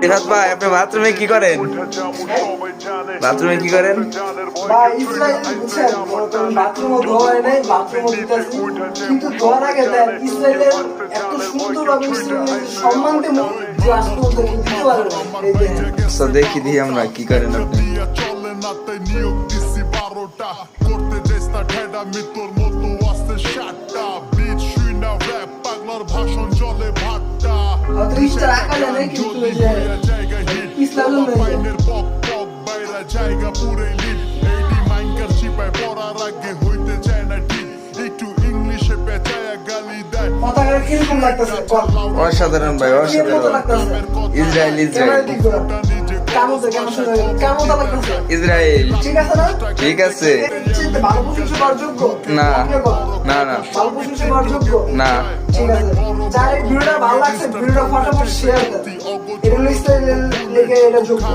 রিফাত ভাই আপনি বাথরুমে কি করেন? বাথরুমে কি করেন? ভাই ইসরায়েল বুঝছেন বাথরুমও ধোয়া হয় নাই, বাথরুমও দিতেছি, কিন্তু ধোয়ার আগে দেন ইসরায়েলের এত সুন্দর ভাবে ইসরায়েলের সম্মান দেবো যে আজকে মধ্যে দিতে পারবে না। এই দেখেন তো দেখি দিই আমরা কি করেন আপনি। করতে চেষ্টা ঠেডা মৃত্যুর মতো আসতে সাতটা বিট শুই না র‍্যাপ পাগলার ভাষণ চলে ভাট্টা হয়তো ইস্টার আঁকা যায় না, কিন্তু ওই যে ইসলামের বাইনের পক পক বাইরা জায়গা পুরে লিট এইডি মাইনকার চিপায় পড়ার আগে হইতে চায় না ঠিক একটু ইংলিশে পেঁচায়া গালি দেয় পতাকা কিরকম লাগতেছে? অসাধারণ ভাই, অসাধারণ। ইসরায়েল ইসরায়েল ইসরায়েল ঠিক আছে না? ঠিক আছে। ভালো প্রশংসা করার যোগ্য না না না ভালো প্রশংসা করার যোগ্য না। ঠিক আছে, যার এই ভিডিওটা ভালো লাগছে ভিডিওটা ফটাফট শেয়ার দেন, এটা হলো ইসরায়েলের লেগে এটা যোগ্য।